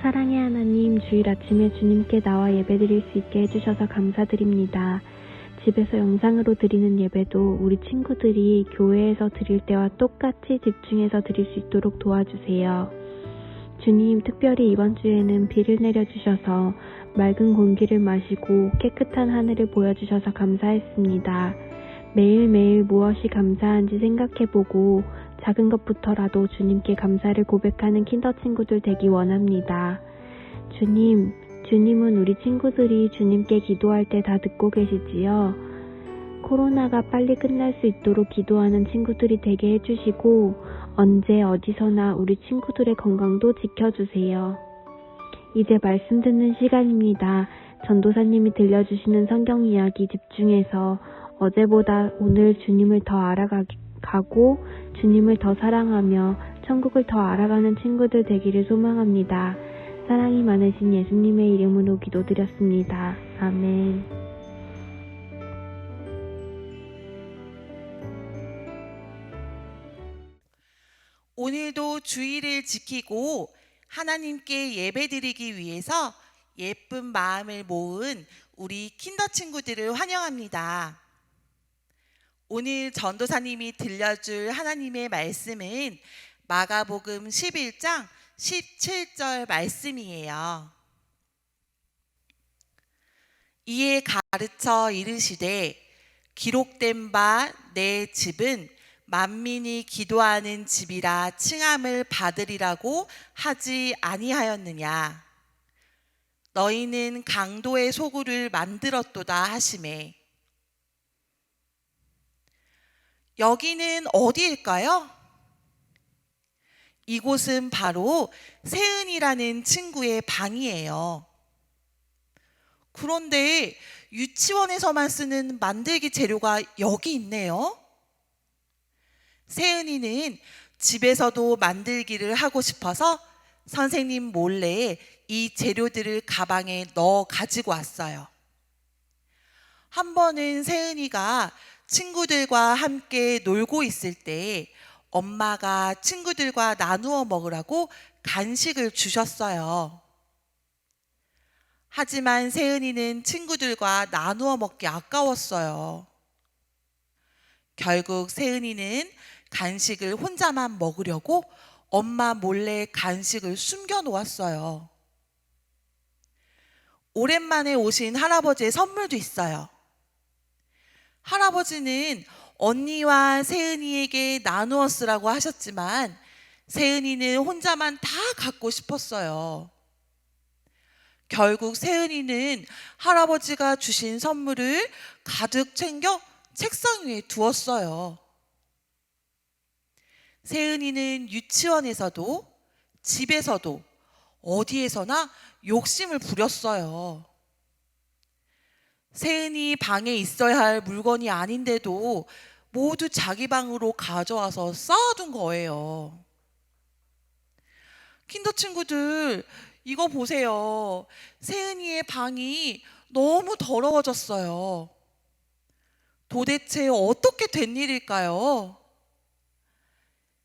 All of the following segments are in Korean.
사랑의 하나님, 주일 아침에 주님께 나와 예배드릴 수 있게 해주셔서 감사드립니다. 집에서 영상으로 드리는 예배도 우리 친구들이 교회에서 드릴 때와 똑같이 집중해서 드릴 수 있도록 도와주세요. 주님, 특별히 이번 주에는 비를 내려주셔서 맑은 공기를 마시고 깨끗한 하늘을 보여주셔서 감사했습니다. 매일매일 무엇이 감사한지 생각해보고 작은 것부터라도 주님께 감사를 고백하는 킨더 친구들 되기 원합니다. 주님은 우리 친구들이 주님께 기도할 때 다 듣고 계시지요. 코로나가 빨리 끝날 수 있도록 기도하는 친구들이 되게 해주시고 언제 어디서나 우리 친구들의 건강도 지켜주세요. 이제 말씀 듣는 시간입니다. 전도사님이 들려주시는 성경 이야기 집중해서 어제보다 오늘 주님을 더 알아가고 주님을 더 사랑하며 천국을 더 알아가는 친구들 되기를 소망합니다. 사랑이 많으신 예수님의 이름으로 기도드렸습니다. 아멘. 오늘도 주의를 지키고 하나님께 예배드리기 위해서 예쁜 마음을 모은 우리 킨더 친구들을 환영합니다. 오늘 전도사님이 들려줄 하나님의 말씀은 마가복음 11장 17절 말씀이에요. 이에 가르쳐 이르시되 기록된 바 내 집은 만민이 기도하는 집이라 칭함을 받으리라고 하지 아니하였느냐. 너희는 강도의 소굴을 만들었도다 하시매. 여기는 어디일까요? 이곳은 바로 세은이라는 친구의 방이에요. 그런데 유치원에서만 쓰는 만들기 재료가 여기 있네요. 세은이는 집에서도 만들기를 하고 싶어서 선생님 몰래 이 재료들을 가방에 넣어 가지고 왔어요. 한 번은 세은이가 친구들과 함께 놀고 있을 때 엄마가 친구들과 나누어 먹으라고 간식을 주셨어요. 하지만 세은이는 친구들과 나누어 먹기 아까웠어요. 결국 세은이는 간식을 혼자만 먹으려고 엄마 몰래 간식을 숨겨 놓았어요. 오랜만에 오신 할아버지의 선물도 있어요. 할아버지는 언니와 세은이에게 나누어 쓰라고 하셨지만 세은이는 혼자만 다 갖고 싶었어요. 결국 세은이는 할아버지가 주신 선물을 가득 챙겨 책상 위에 두었어요. 세은이는 유치원에서도 집에서도 어디에서나 욕심을 부렸어요. 세은이 방에 있어야 할 물건이 아닌데도 모두 자기 방으로 가져와서 쌓아둔 거예요. 킨더 친구들, 이거 보세요. 세은이의 방이 너무 더러워졌어요. 도대체 어떻게 된 일일까요?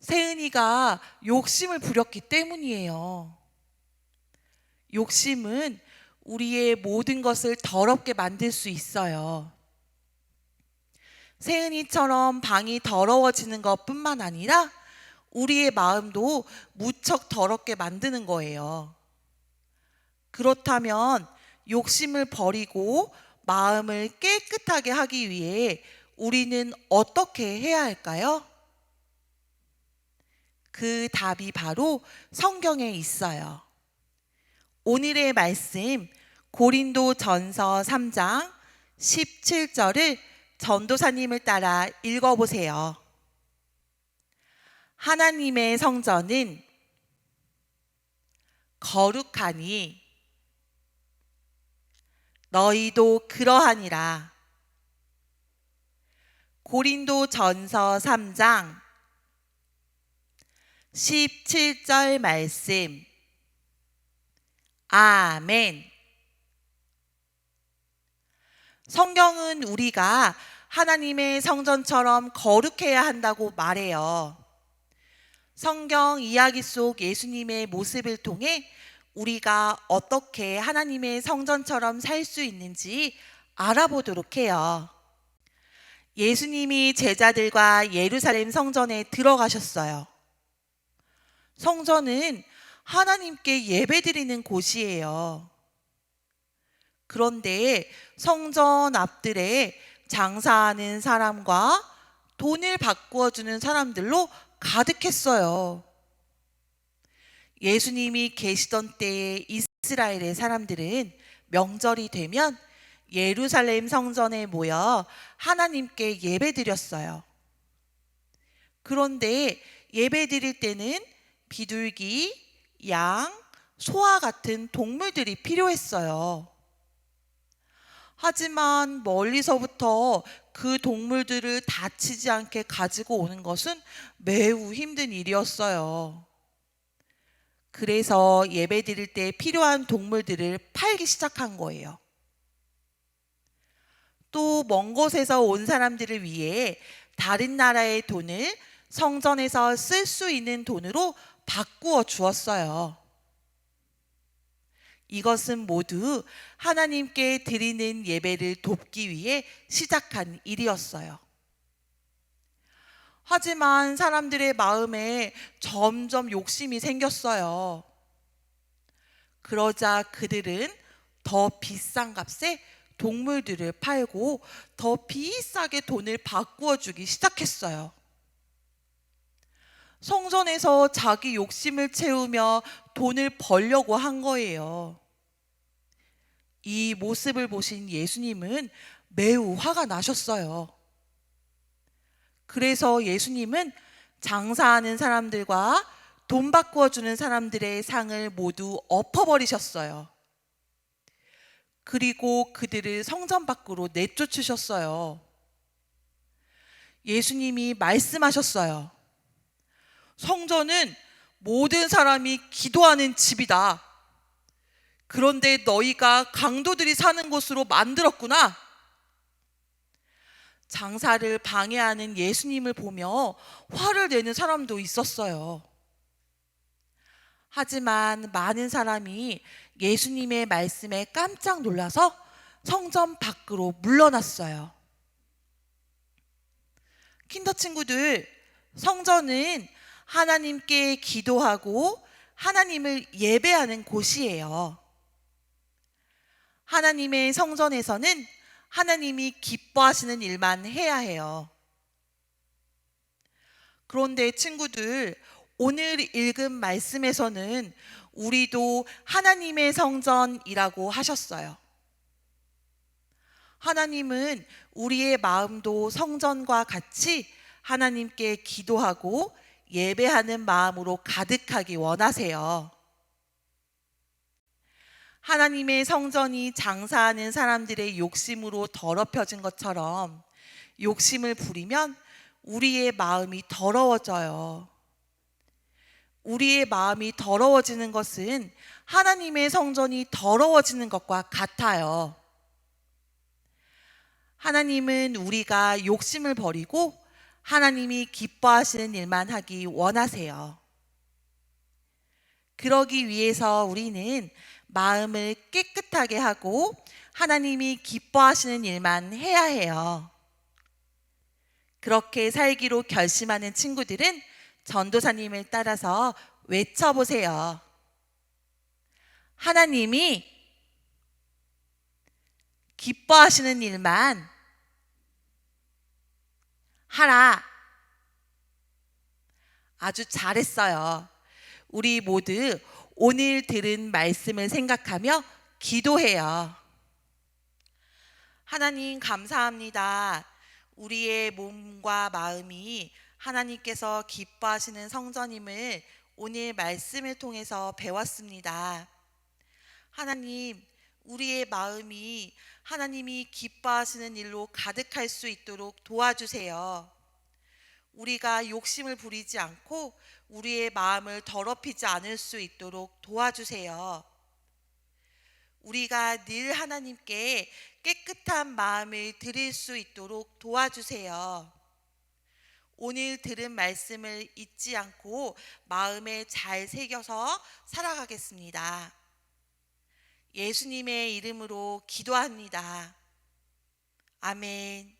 세은이가 욕심을 부렸기 때문이에요. 욕심은 우리의 모든 것을 더럽게 만들 수 있어요. 세은이처럼 방이 더러워지는 것뿐만 아니라 우리의 마음도 무척 더럽게 만드는 거예요. 그렇다면 욕심을 버리고 마음을 깨끗하게 하기 위해 우리는 어떻게 해야 할까요? 그 답이 바로 성경에 있어요. 오늘의 말씀 고린도전서 3장 17절을 전도사님을 따라 읽어보세요. 하나님의 성전은 거룩하니 너희도 그러하니라. 고린도전서 3장 17절 말씀. 아멘. 성경은 우리가 하나님의 성전처럼 거룩해야 한다고 말해요. 성경 이야기 속 예수님의 모습을 통해 우리가 어떻게 하나님의 성전처럼 살 수 있는지 알아보도록 해요. 예수님이 제자들과 예루살렘 성전에 들어가셨어요. 성전은 하나님께 예배드리는 곳이에요. 그런데 성전 앞들에 장사하는 사람과 돈을 바꾸어 주는 사람들로 가득했어요. 예수님이 계시던 때의 이스라엘의 사람들은 명절이 되면 예루살렘 성전에 모여 하나님께 예배드렸어요. 그런데 예배드릴 때는 비둘기, 양, 소와 같은 동물들이 필요했어요. 하지만 멀리서부터 그 동물들을 다치지 않게 가지고 오는 것은 매우 힘든 일이었어요. 그래서 예배드릴 때 필요한 동물들을 팔기 시작한 거예요. 또 먼 곳에서 온 사람들을 위해 다른 나라의 돈을 성전에서 쓸 수 있는 돈으로 바꾸어 주었어요. 이것은 모두 하나님께 드리는 예배를 돕기 위해 시작한 일이었어요. 하지만 사람들의 마음에 점점 욕심이 생겼어요. 그러자 그들은 더 비싼 값에 동물들을 팔고 더 비싸게 돈을 바꾸어 주기 시작했어요. 성전에서 자기 욕심을 채우며 돈을 벌려고 한 거예요. 이 모습을 보신 예수님은 매우 화가 나셨어요. 그래서 예수님은 장사하는 사람들과 돈 바꾸어 주는 사람들의 상을 모두 엎어버리셨어요. 그리고 그들을 성전 밖으로 내쫓으셨어요. 예수님이 말씀하셨어요. 성전은 모든 사람이 기도하는 집이다. 그런데 너희가 강도들이 사는 곳으로 만들었구나. 장사를 방해하는 예수님을 보며 화를 내는 사람도 있었어요. 하지만 많은 사람이 예수님의 말씀에 깜짝 놀라서 성전 밖으로 물러났어요. 킨더 친구들, 성전은 하나님께 기도하고 하나님을 예배하는 곳이에요. 하나님의 성전에서는 하나님이 기뻐하시는 일만 해야 해요. 그런데 친구들, 오늘 읽은 말씀에서는 우리도 하나님의 성전이라고 하셨어요. 하나님은 우리의 마음도 성전과 같이 하나님께 기도하고 예배하는 마음으로 가득하기 원하세요. 하나님의 성전이 장사하는 사람들의 욕심으로 더럽혀진 것처럼 욕심을 부리면 우리의 마음이 더러워져요. 우리의 마음이 더러워지는 것은 하나님의 성전이 더러워지는 것과 같아요. 하나님은 우리가 욕심을 버리고 하나님이 기뻐하시는 일만 하기 원하세요. 그러기 위해서 우리는 마음을 깨끗하게 하고 하나님이 기뻐하시는 일만 해야 해요. 그렇게 살기로 결심하는 친구들은 전도사님을 따라서 외쳐보세요. 하나님이 기뻐하시는 일만 하라. 아주 잘했어요. 우리 모두 오늘 들은 말씀을 생각하며 기도해요. 하나님 감사합니다. 우리의 몸과 마음이 하나님께서 기뻐하시는 성전임을 오늘 말씀을 통해서 배웠습니다. 하나님, 우리의 마음이 하나님이 기뻐하시는 일로 가득할 수 있도록 도와주세요. 우리가 욕심을 부리지 않고 우리의 마음을 더럽히지 않을 수 있도록 도와주세요. 우리가 늘 하나님께 깨끗한 마음을 드릴 수 있도록 도와주세요. 오늘 들은 말씀을 잊지 않고 마음에 잘 새겨서 살아가겠습니다. 예수님의 이름으로 기도합니다. 아멘.